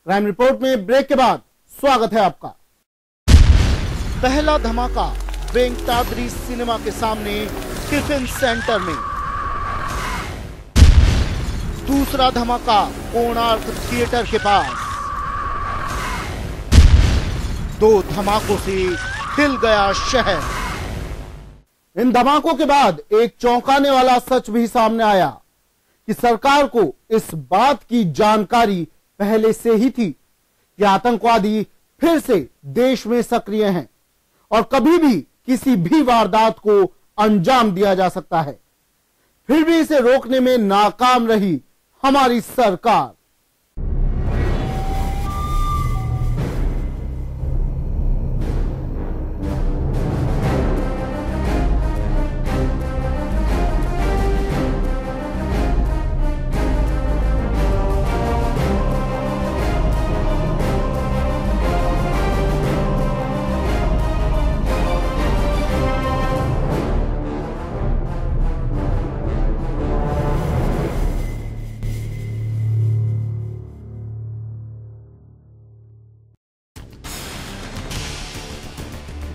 Crime report में break के बाद स्वागत है आपका। पहला धमाका वेंकटाद्रि सिनेमा के सामने टिफिन सेंटर में, दूसरा धमाका कोणार्क थिएटर के पास। दो धमाकों से हिल गया शहर। इन धमाकों के बाद एक चौंकाने वाला सच भी सामने आया कि सरकार को इस बात की जानकारी पहले से ही थी कि आतंकवादी फिर से देश में सक्रिय हैं और कभी भी किसी भी वारदात को अंजाम दिया जा सकता है। फिर भी इसे रोकने में नाकाम रही हमारी सरकार।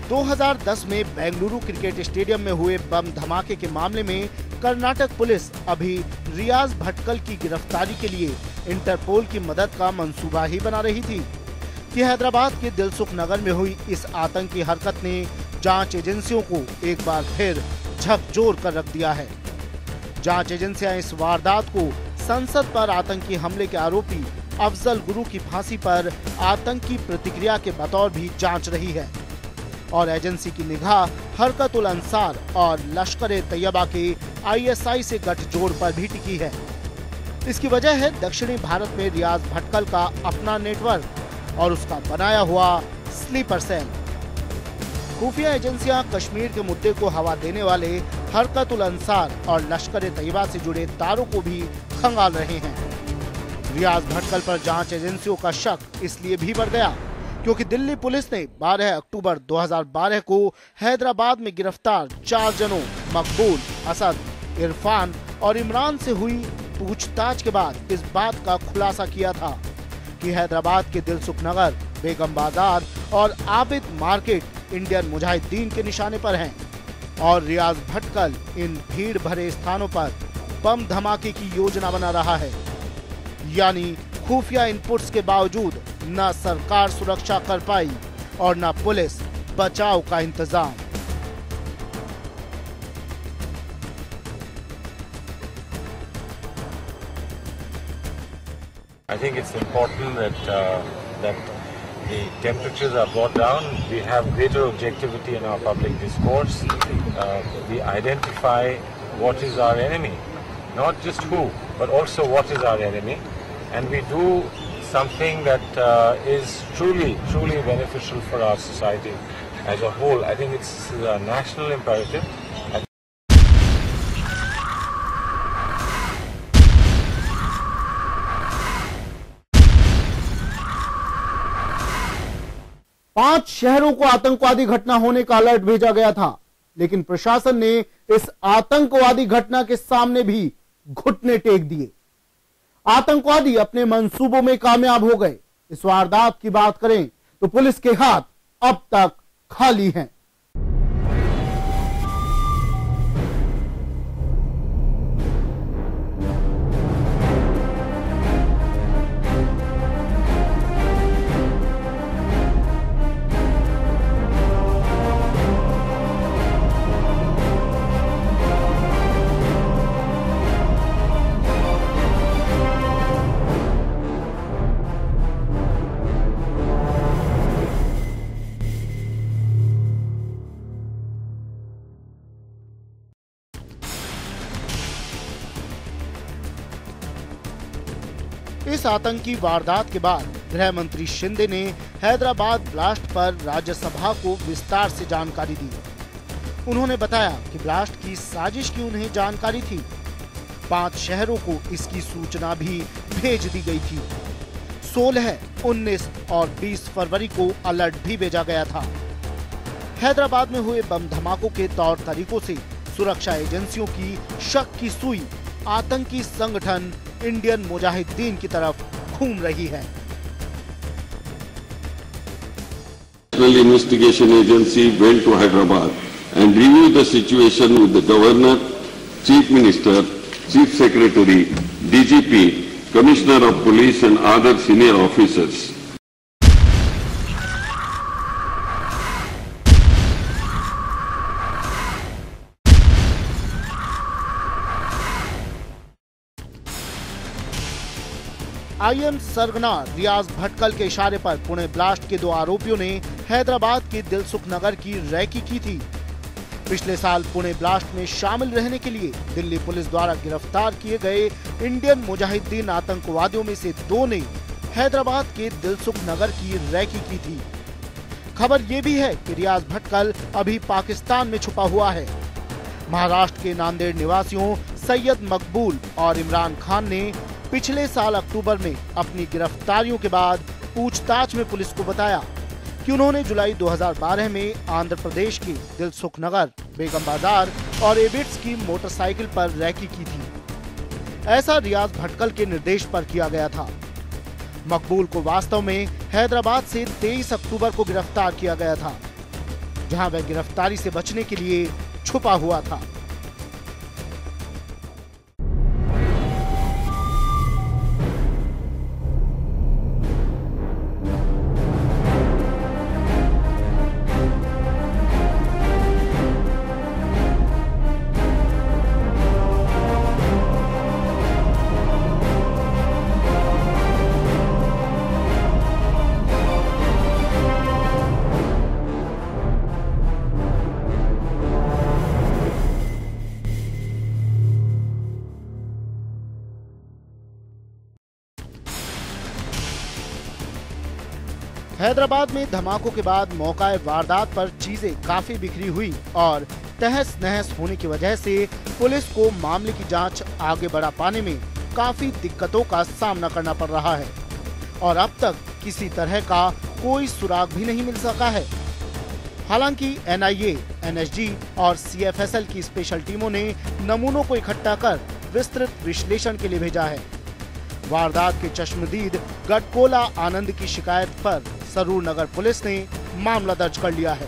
दो 2010 में बेंगलुरु क्रिकेट स्टेडियम में हुए बम धमाके के मामले में कर्नाटक पुलिस अभी रियाज भटकल की गिरफ्तारी के लिए इंटरपोल की मदद का मंसूबा ही बना रही थी कि हैदराबाद के दिलसुख नगर में हुई इस आतंकी हरकत ने जांच एजेंसियों को एक बार फिर झकझोर कर रख दिया है। जांच एजेंसियां इस वारदात को संसद पर आतंकी हमले के आरोपी अफजल गुरु की फांसी पर आतंकी प्रतिक्रिया के बतौर भी जांच रही है और एजेंसी की निगाह हरकत उल अंसार और लश्कर तैयबा के ISI से गठजोड़ पर भी टिकी है। इसकी वजह है दक्षिणी भारत में रियाज भटकल का अपना नेटवर्क और उसका बनाया हुआ स्लीपर सेल। खुफिया एजेंसियां कश्मीर के मुद्दे को हवा देने वाले हरकत उल अंसार और लश्कर तैयबा से जुड़े तारों को भी खंगाल रहे हैं। रियाज भटकल पर जांच एजेंसियों का शक इसलिए भी बढ़ गया क्योंकि दिल्ली पुलिस ने 12 अक्टूबर 2012 को हैदराबाद में गिरफ्तार 4 जनों मकबूल, असद, इरफान और इमरान से हुई पूछताछ के बाद इस बात का खुलासा किया था कि हैदराबाद के दिलसुख नगर, बेगम बाजार और आबिद मार्केट इंडियन मुजाहिदीन के निशाने पर हैं और रियाज भटकल इन भीड़ भरे स्थानों पर बम धमाके की योजना बना रहा है। यानी खुफिया इनपुट्स के बावजूद न सरकार सुरक्षा कर पाई और न पुलिस बचाव का इंतजाम। I think it's important that the temperatures are brought down. We have greater objectivity in our public discourse. We identify what is our enemy, not just who, but also what is our enemy, and we do something that is truly beneficial for our society as a whole. I think it's a national imperative. पांच शहरों को आतंकवादी घटना होने का alert भेजा गया था, लेकिन प्रशासन ने इस आतंकवादी घटना के सामने भी घुटने टेक दिए। आतंकवादी अपने मंसूबों में कामयाब हो गए। इस वारदात की बात करें तो पुलिस के हाथ अब तक खाली हैं। इस आतंकी वारदात के बाद गृह मंत्री शिंदे ने हैदराबाद ब्लास्ट पर राज्यसभा को विस्तार से जानकारी दी। उन्होंने बताया कि ब्लास्ट की साजिश की उन्हें जानकारी थी। 5 शहरों को इसकी सूचना भी भेज दी गई थी। 16, 19 और 20 फरवरी को अलर्ट भी भेजा गया था। हैदराबाद में हुए बम धमाकों के तौर तरीकों से सुरक्षा एजेंसियों की शक की सुई आतंकी संगठन इंडियन मुजाहिदीन की तरफ घूम रही है। National Investigation Agency went to Hyderabad and reviewed the situation with the Governor, Chief Minister, Chief Secretary, DGP, Commissioner of Police and other senior officers. IM सरगना रियाज भटकल के इशारे पर पुणे ब्लास्ट के 2 आरोपियों ने हैदराबाद के दिलसुख नगर की रैकी की थी। पिछले साल पुणे ब्लास्ट में शामिल रहने के लिए दिल्ली पुलिस द्वारा गिरफ्तार किए गए इंडियन मुजाहिदीन आतंकवादियों में से 2 ने हैदराबाद के दिलसुख नगर की रैकी की थी। खबर ये भी है कि रियाज भटकल अभी पाकिस्तान में छुपा हुआ है। महाराष्ट्र के नांदेड़ निवासियों सैयद मकबूल और इमरान खान ने पिछले साल अक्टूबर में अपनी गिरफ्तारियों के बाद पूछताछ में पुलिस को बताया कि उन्होंने जुलाई 2012 में आंध्र प्रदेश के दिलसुख नगर, बेगम बाजार और एबिट्स की मोटरसाइकिल पर रैकी की थी। ऐसा रियाज भटकल के निर्देश पर किया गया था। मकबूल को वास्तव में हैदराबाद से 23 अक्टूबर को गिरफ्तार किया गया था, जहां वह गिरफ्तारी से बचने के लिए छुपा हुआ था। हैदराबाद में धमाकों के बाद मौका वारदात पर चीजें काफी बिखरी हुई और तहस नहस होने की वजह से पुलिस को मामले की जांच आगे बढ़ा पाने में काफी दिक्कतों का सामना करना पड़ रहा है और अब तक किसी तरह का कोई सुराग भी नहीं मिल सका है। हालांकि एनआईए, एनएसजी और सीएफएसएल की स्पेशल टीमों ने नमूनों को इकट्ठा कर विस्तृत विश्लेषण के लिए भेजा है। वारदात के चश्मदीद गटकोला आनंद की शिकायत पर सरूर नगर पुलिस ने मामला दर्ज कर लिया है।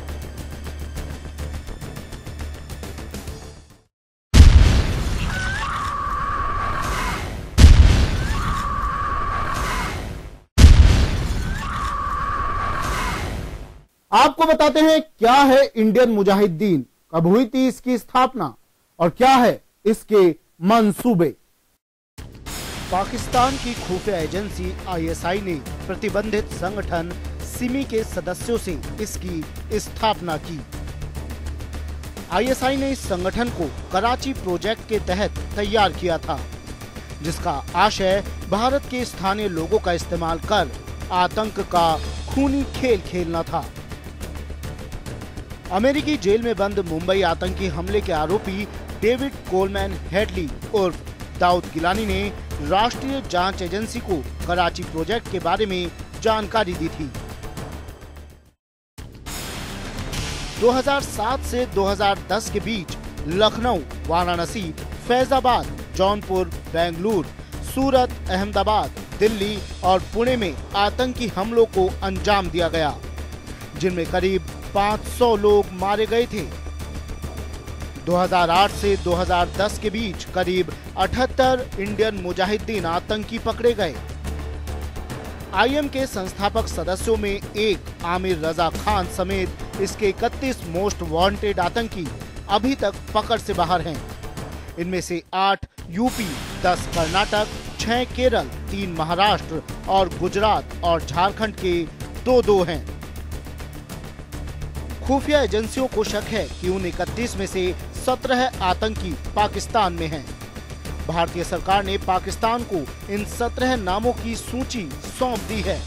आपको बताते हैं क्या है इंडियन मुजाहिदीन, कब हुई थी इसकी स्थापना और क्या है इसके मंसूबे। पाकिस्तान की खुफिया एजेंसी आईएसआई ने प्रतिबंधित संगठन सिमी के सदस्यों से इसकी स्थापना की। आईएसआई ने इस संगठन को कराची प्रोजेक्ट के तहत तैयार किया था, जिसका आशय भारत के स्थानीय लोगों का इस्तेमाल कर आतंक का खूनी खेल खेलना था। अमेरिकी जेल में बंद मुंबई आतंकी हमले के आरोपी डेविड कोलमैन हेडली उर्फ दाऊद गिलानी ने राष्ट्रीय जांच एजेंसी को कराची प्रोजेक्ट के बारे में जानकारी दी थी। 2007 से 2010 के बीच लखनऊ, वाराणसी, फैजाबाद, जौनपुर, बेंगलुरु, सूरत, अहमदाबाद, दिल्ली और पुणे में आतंकी हमलों को अंजाम दिया गया, जिनमें करीब 500 लोग मारे गए थे। 2008 से 2010 के बीच करीब 78 इंडियन मुजाहिदीन आतंकी पकड़े गए। आईएम के संस्थापक सदस्यों में एक आमिर रजा खान समेत इसके 31 मोस्ट वांटेड आतंकी अभी तक पकड़ से बाहर हैं। इनमें से 8 यूपी, 10 कर्नाटक, 6 केरल, 3 महाराष्ट्र और गुजरात और झारखंड के 2 हैं। खुफिया एजेंसियों को शक है कि उन 31 में से 17 आतंकी पाकिस्तान में हैं। भारतीय सरकार ने पाकिस्तान को इन 17 नामों की सूची सौंप दी है।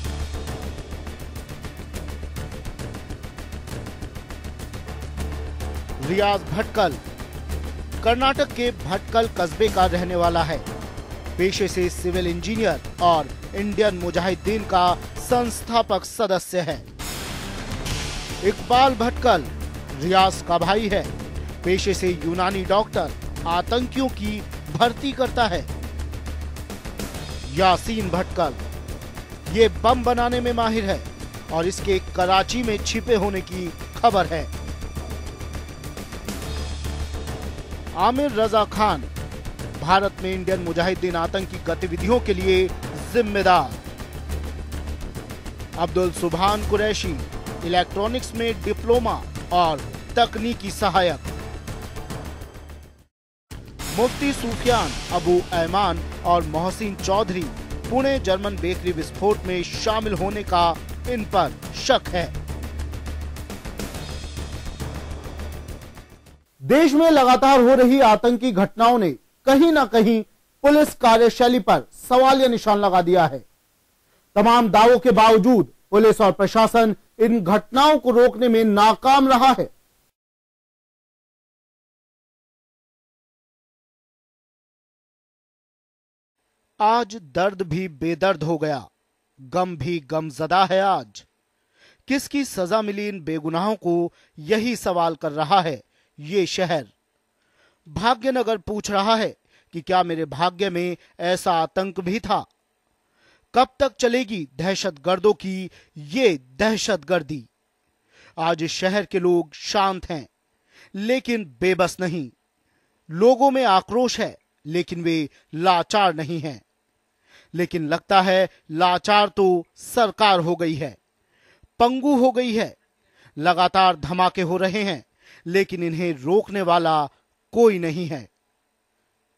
रियाज भटकल कर्नाटक के भटकल कस्बे का रहने वाला है। पेशे से सिविल इंजीनियर और इंडियन मुजाहिदीन का संस्थापक सदस्य है। इकबाल भटकल रियाज का भाई है। पेशे से यूनानी डॉक्टर, आतंकियों की भर्ती करता है। यासीन भटकल ये बम बनाने में माहिर है और इसके कराची में छिपे होने की खबर है। आमिर रजा खान भारत में इंडियन मुजाहिदीन आतंकी गतिविधियों के लिए जिम्मेदार। अब्दुल सुभान कुरैशी इलेक्ट्रॉनिक्स में डिप्लोमा और तकनीकी सहायक। मुफ्ती सुफियान अबू ऐमान और मोहसिन चौधरी पुणे जर्मन बेकरी विस्फोट में शामिल होने का इन पर शक है। देश में लगातार हो रही आतंकी घटनाओं ने कहीं ना कहीं पुलिस कार्यशैली पर सवालिया निशान लगा दिया है। तमाम दावों के बावजूद पुलिस और प्रशासन इन घटनाओं को रोकने में नाकाम रहा है। आज दर्द भी बेदर्द हो गया, गम भी गमज़दा है। आज किसकी सजा मिली इन बेगुनाहों को, यही सवाल कर रहा है ये शहर। भाग्यनगर पूछ रहा है कि क्या मेरे भाग्य में ऐसा आतंक भी था? कब तक चलेगी दहशतगर्दों की ये दहशतगर्दी? आज इस शहर के लोग शांत हैं, लेकिन बेबस नहीं। लोगों में आक्रोश है, लेकिन वे लाचार नहीं हैं। लेकिन लगता है लाचार तो सरकार हो गई है, पंगु हो गई है। लगातार धमाके हो रहे हैं, लेकिन इन्हें रोकने वाला कोई नहीं है।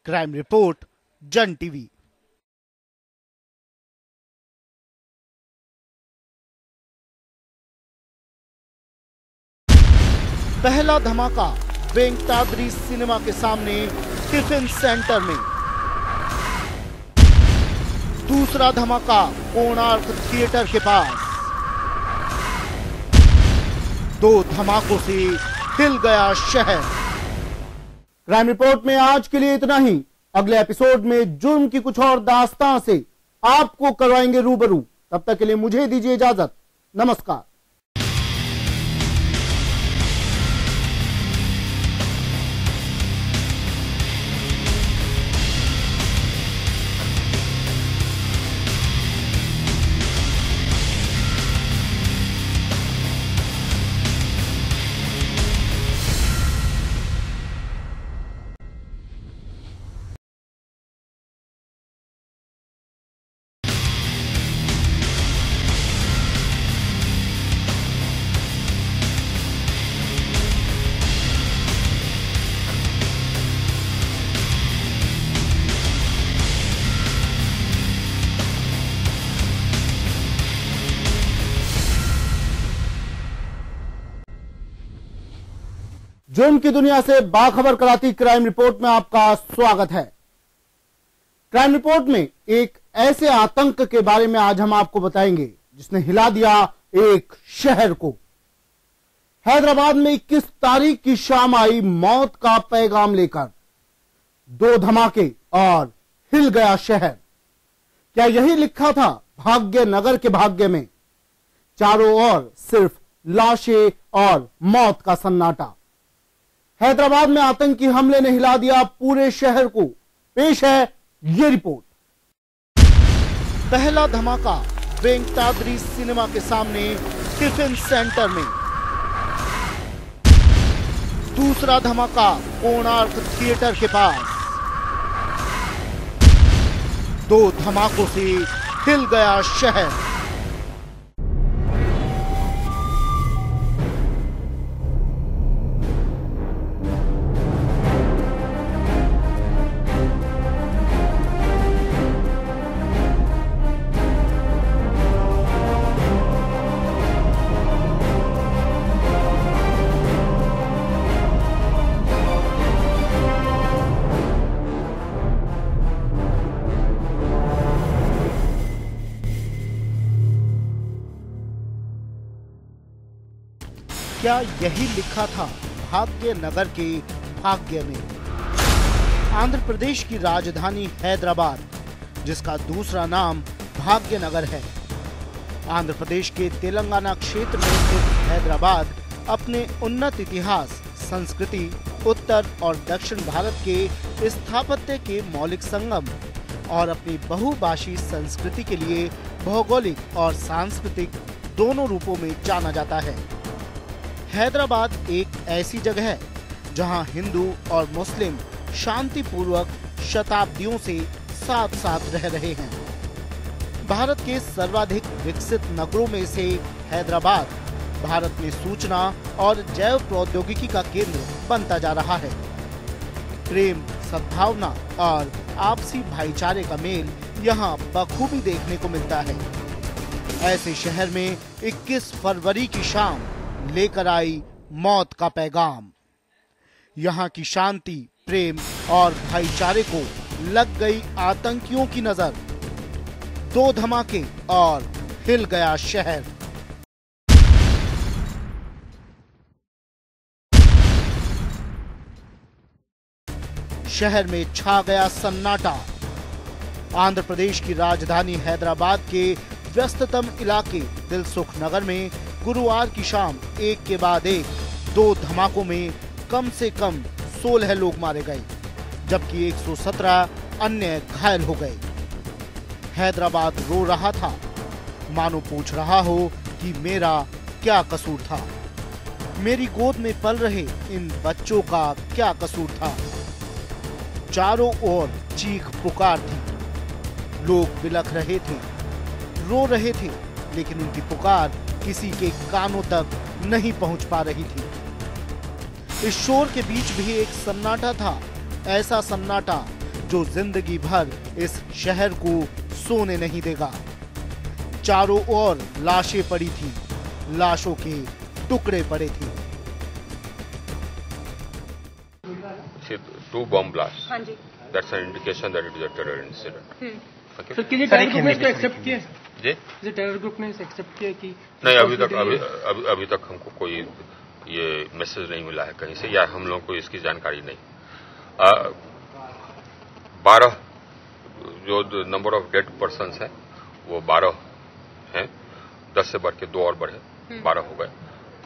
क्राइम रिपोर्ट, जन टीवी। पहला धमाका वेंकटाद्री सिनेमा के सामने टिफिन सेंटर में। दूसरा धमाका कोणार्क थिएटर के पास। दो धमाकों से हिल गया शहर। क्राइम रिपोर्ट में आज के लिए इतना ही। अगले एपिसोड में जुर्म की कुछ और दास्तां से आपको करवाएंगे रूबरू। तब तक के लिए मुझे दीजिए इजाजत। नमस्कार। जुर्म की दुनिया से बाखबर कराती क्राइम रिपोर्ट में आपका स्वागत है। क्राइम रिपोर्ट में एक ऐसे आतंक के बारे में आज हम आपको बताएंगे जिसने हिला दिया एक शहर को। हैदराबाद में 21 तारीख की शाम आई मौत का पैगाम लेकर। दो धमाके और हिल गया शहर। क्या यही लिखा था भाग्यनगर के भाग्य में? चारों ओर सिर्फ लाशें और मौत का सन्नाटा। हैदराबाद में आतंकी हमले ने हिला दिया पूरे शहर को। पेश है ये रिपोर्ट। पहला धमाका वेंकटाद्री सिनेमा के सामने टिफिन सेंटर में। दूसरा धमाका कोणार्क थिएटर के पास। दो धमाकों से हिल गया शहर। क्या यही लिखा था भाग्यनगर के भाग्य में? आंध्र प्रदेश की राजधानी हैदराबाद, जिसका दूसरा नाम भाग्यनगर है। आंध्र प्रदेश के तेलंगाना क्षेत्र में स्थित हैदराबाद अपने उन्नत इतिहास, संस्कृति, उत्तर और दक्षिण भारत के स्थापत्य के मौलिक संगम और अपनी बहुभाषी संस्कृति के लिए भौगोलिक और सांस्कृतिक दोनों रूपों में जाना जाता है। हैदराबाद एक ऐसी जगह है जहां हिंदू और मुस्लिम शांतिपूर्वक शताब्दियों से साथ साथ रह रहे हैं। भारत के सर्वाधिक विकसित नगरों में से हैदराबाद भारत में सूचना और जैव प्रौद्योगिकी का केंद्र बनता जा रहा है। प्रेम, सद्भावना और आपसी भाईचारे का मेल यहाँ बखूबी देखने को मिलता है। ऐसे शहर में 21 फरवरी की शाम लेकर आई मौत का पैगाम। यहाँ की शांति, प्रेम और भाईचारे को लग गई आतंकियों की नजर। 2 धमाके और हिल गया शहर। शहर में छा गया सन्नाटा। आंध्र प्रदेश की राजधानी हैदराबाद के व्यस्ततम इलाके दिलसुख नगर में गुरुवार की शाम एक के बाद एक 2 धमाकों में कम से कम 16 लोग मारे गए, जबकि 117 अन्य घायल हो गए। हैदराबाद रो रहा था, मानो पूछ रहा हो कि मेरा क्या कसूर था, मेरी गोद में पल रहे इन बच्चों का क्या कसूर था। चारों ओर चीख पुकार थी, लोग बिलख रहे थे, रो रहे थे, लेकिन उनकी पुकार किसी के कानों तक नहीं पहुंच पा रही थी। इस शोर के बीच भी एक सन्नाटा था, ऐसा सन्नाटा जो जिंदगी भर इस शहर को सोने नहीं देगा। चारों ओर लाशें पड़ी थी, लाशों के टुकड़े पड़े थे। 2 bomb blasts. हाँ जी। That's an indication that it is a terror incident. Okay. Sir किसी टेरर ग्रुप ने इसको एक्सेप्ट किया? जी? किसी टेरर ग्रुप ने इसे एक्सेप्ट किया कि नहीं, अभी तक हमको कोई ये मैसेज नहीं मिला है कहीं से, या हम लोगों को इसकी जानकारी नहीं। 12 जो नंबर ऑफ डेड पर्सन्स है वो 12 हैं, 10 से बढ़ के 2 और बढ़े 12 हो गए,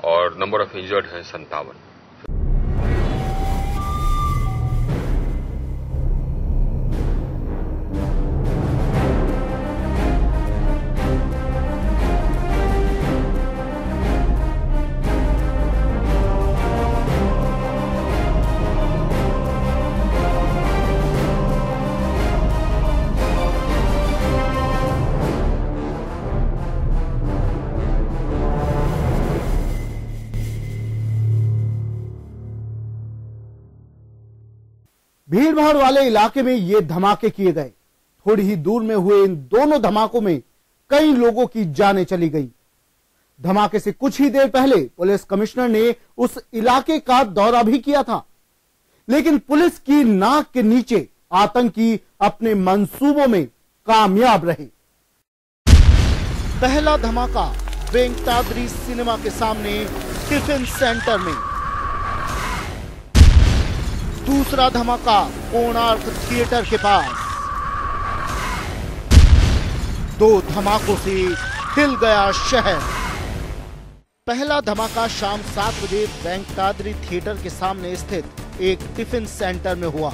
और नंबर ऑफ इंजर्ड हैं 57। भीड़ भाड़ वाले इलाके में ये धमाके किए गए। थोड़ी ही दूर में हुए इन दोनों धमाकों में कई लोगों की जानें चली गई। धमाके से कुछ ही देर पहले पुलिस कमिश्नर ने उस इलाके का दौरा भी किया था, लेकिन पुलिस की नाक के नीचे आतंकी अपने मंसूबों में कामयाब रहे। पहला धमाका वेंकटाद्री सिनेमा के सामने टिफिन सेंटर में। दूसरा धमाका कोणार्क थिएटर के पास। 2 धमाकों से हिल गया शहर। पहला धमाका शाम 7 बजे वेंकटाद्री थिएटर के सामने स्थित एक टिफिन सेंटर में हुआ,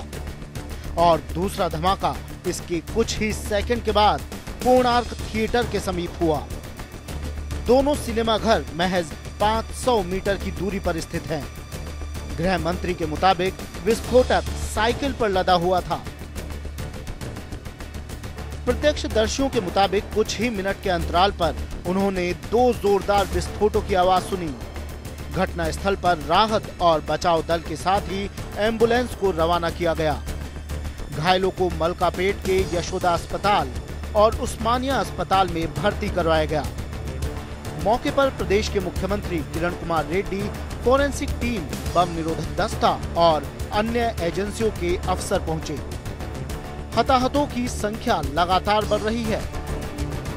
और दूसरा धमाका इसके कुछ ही सेकंड के बाद कोणार्क थिएटर के समीप हुआ। दोनों सिनेमा घर महज 500 मीटर की दूरी पर स्थित हैं। गृह मंत्री के मुताबिक विस्फोटक साइकिल पर लदा हुआ था। प्रत्यक्षदर्शियों के मुताबिक कुछ ही मिनट के अंतराल पर उन्होंने 2 जोरदार विस्फोटों की आवाज सुनी। घटना स्थल पर राहत और बचाव दल के साथ ही एम्बुलेंस को रवाना किया गया। घायलों को मलकापेट के यशोदा अस्पताल और उस्मानिया अस्पताल में भर्ती करवाया गया। मौके पर प्रदेश के मुख्यमंत्री किरण कुमार रेड्डी, फोरेंसिक टीम, बम निरोधक दस्ता और अन्य एजेंसियों के अफसर पहुंचे। हताहतों की संख्या लगातार बढ़ रही है।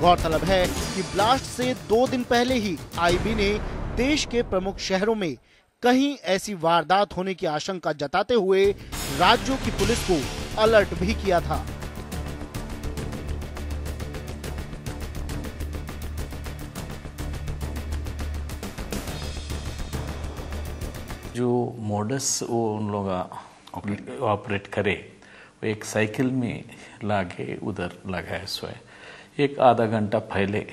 गौरतलब है कि ब्लास्ट से 2 दिन पहले ही आईबी ने देश के प्रमुख शहरों में कहीं ऐसी वारदात होने की आशंका जताते हुए राज्यों की पुलिस को अलर्ट भी किया था। जो मॉडस वो उन लोग ऑपरेट करे, वो एक साइकिल में लाके उधर लगाए सोए। एक आधा घंटा पहले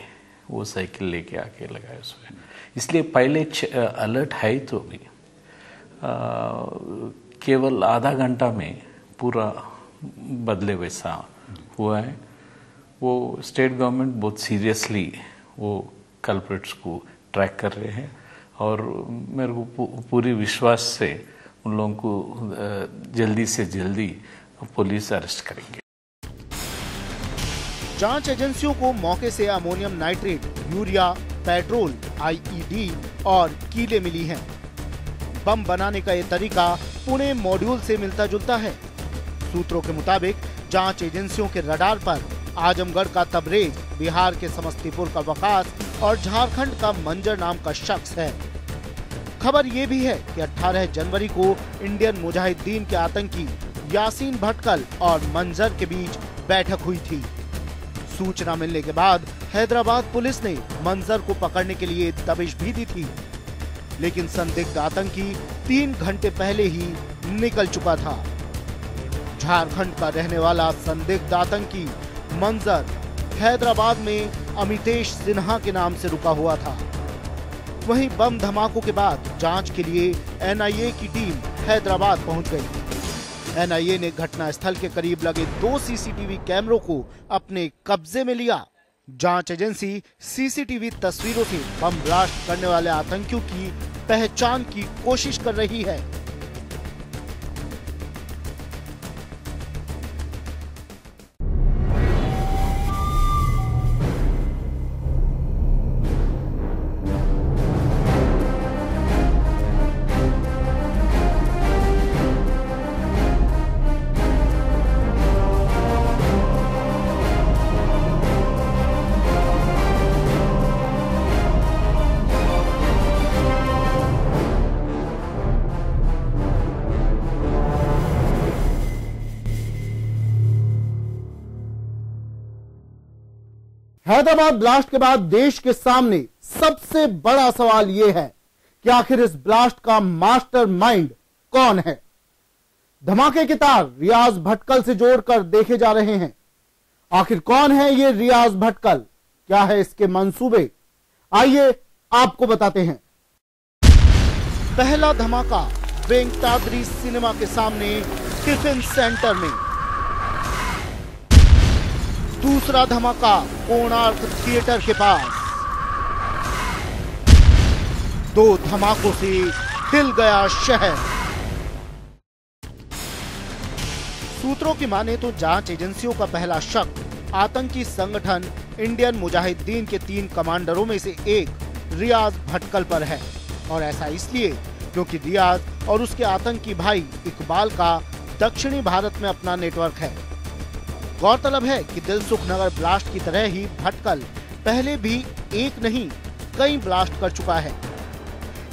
वो साइकिल लेके आके लगाया उसमें। इसलिए पहले अलर्ट है तो भी केवल आधा घंटा में पूरा बदले वैसा हुआ है। वो स्टेट गवर्नमेंट बहुत सीरियसली वो कल्प्रिट्स को ट्रैक कर रहे हैं और मेरे को पूरी विश्वास से उन लोगों को जल्दी से जल्दी पुलिस अरेस्ट करेंगे। जांच एजेंसियों को मौके से ammonium nitrate, urea, petrol, IED और कीलें मिली हैं। बम बनाने का ये तरीका पुणे मॉड्यूल से मिलता जुलता है। सूत्रों के मुताबिक जांच एजेंसियों के रडार पर आजमगढ़ का तबरेज, बिहार के समस्तीपुर का वकास और झारखंड का मंजर नाम का शख्स है। खबर ये भी है कि 18 जनवरी को इंडियन मुजाहिदीन के आतंकी यासीन भटकल और मंजर के बीच बैठक हुई थी। सूचना मिलने के बाद हैदराबाद पुलिस ने मंजर को पकड़ने के लिए दबिश भी दी थी, लेकिन संदिग्ध आतंकी 3 घंटे पहले ही निकल चुका था। झारखंड का रहने वाला संदिग्ध आतंकी मंजर हैदराबाद में अमितेश सिन्हा के नाम से रुका हुआ था। वहीं बम धमाकों के बाद जांच के लिए एनआईए की टीम हैदराबाद पहुंच गई। एनआईए ने घटनास्थल के करीब लगे 2 सीसीटीवी कैमरों को अपने कब्जे में लिया। जांच एजेंसी सीसीटीवी तस्वीरों से बम ब्लास्ट करने वाले आतंकियों की पहचान की कोशिश कर रही है। हैदराबाद ब्लास्ट के बाद देश के सामने सबसे बड़ा सवाल यह है कि आखिर इस ब्लास्ट का मास्टरमाइंड कौन है। धमाके के तार रियाज भटकल से जोड़कर देखे जा रहे हैं। आखिर कौन है ये रियाज भटकल, क्या है इसके मंसूबे, आइए आपको बताते हैं। पहला धमाका वेंकटाद्री सिनेमा के सामने टिफिन सेंटर में। दूसरा धमाका कोणार्क थिएटर के पास। 2 धमाकों से हिल गया शहर। सूत्रों की माने तो जांच एजेंसियों का पहला शक आतंकी संगठन इंडियन मुजाहिदीन के 3 कमांडरों में से एक रियाज भटकल पर है। और ऐसा इसलिए क्योंकि रियाज और उसके आतंकी भाई इकबाल का दक्षिणी भारत में अपना नेटवर्क है। गौरतलब है कि दिलसुख नगर ब्लास्ट की तरह ही भटकल पहले भी एक नहीं कई ब्लास्ट कर चुका है।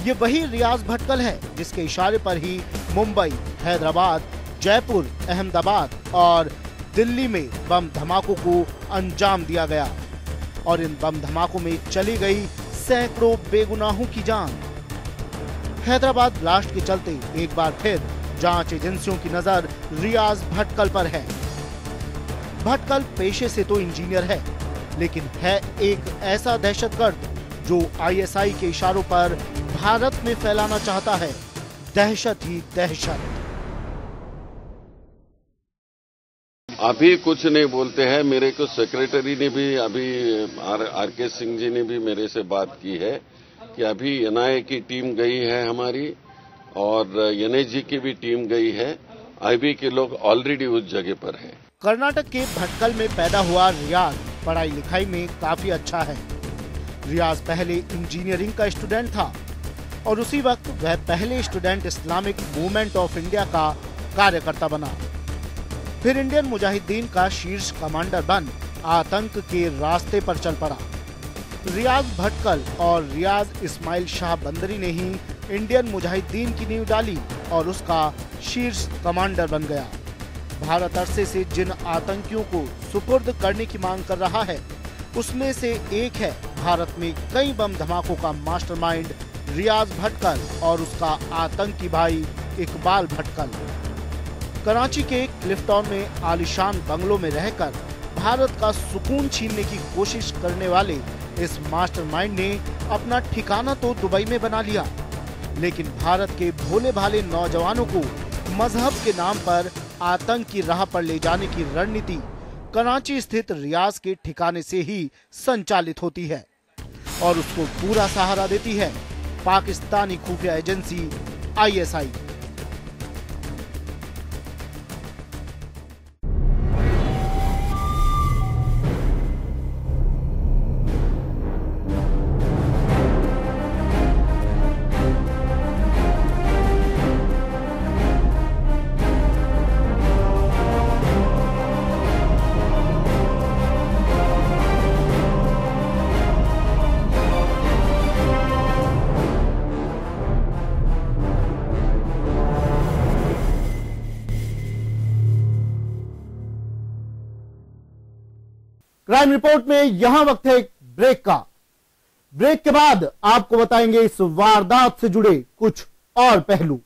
ये वही रियाज भटकल है जिसके इशारे पर ही मुंबई, हैदराबाद, जयपुर, अहमदाबाद और दिल्ली में बम धमाकों को अंजाम दिया गया और इन बम धमाकों में चली गई सैकड़ों बेगुनाहों की जान। हैदराबाद ब्लास्ट के चलते एक बार फिर जांच एजेंसियों की नजर रियाज भटकल पर है। भटकल पेशे से तो इंजीनियर है, लेकिन है एक ऐसा दहशतगर्द जो आईएसआई के इशारों पर भारत में फैलाना चाहता है दहशत ही दहशत। अभी कुछ नहीं बोलते हैं। मेरे को सेक्रेटरी ने भी अभी आर के सिंह जी ने भी मेरे से बात की है कि अभी एनआईए की टीम गई है हमारी और एनआईजी की भी टीम गई है। आईबी के लोग ऑलरेडी उस जगह पर है। कर्नाटक के भटकल में पैदा हुआ रियाज पढ़ाई लिखाई में काफी अच्छा है। रियाज पहले इंजीनियरिंग का स्टूडेंट था और उसी वक्त वह पहले student Islamic movement of India का कार्यकर्ता बना। फिर इंडियन मुजाहिदीन का शीर्ष कमांडर बन आतंक के रास्ते पर चल पड़ा। रियाज भटकल और रियाज इस्माइल शाह बंदरी ने ही इंडियन मुजाहिदीन की नींव डाली और उसका शीर्ष कमांडर बन गया। भारत अरसे से जिन आतंकियों को सुपुर्द करने की मांग कर रहा है, उसमें से एक है भारत में कई बम धमाकों का मास्टरमाइंड रियाज भटकल और उसका आतंकी भाई इकबाल भटकल। कराची के क्लिफ्टन में आलीशान बंगलों में रहकर भारत का सुकून छीनने की कोशिश करने वाले इस मास्टरमाइंड ने अपना ठिकाना तो दुबई में बना लिया, लेकिन भारत के भोले भाले नौजवानों को मजहब के नाम पर आतंक की राह पर ले जाने की रणनीति कराची स्थित रियाज के ठिकाने से ही संचालित होती है और उसको पूरा सहारा देती है पाकिस्तानी खुफिया एजेंसी ISI। क्राइम रिपोर्ट में यहां वक्त है एक ब्रेक का। ब्रेक के बाद आपको बताएंगे इस वारदात से जुड़े कुछ और पहलू।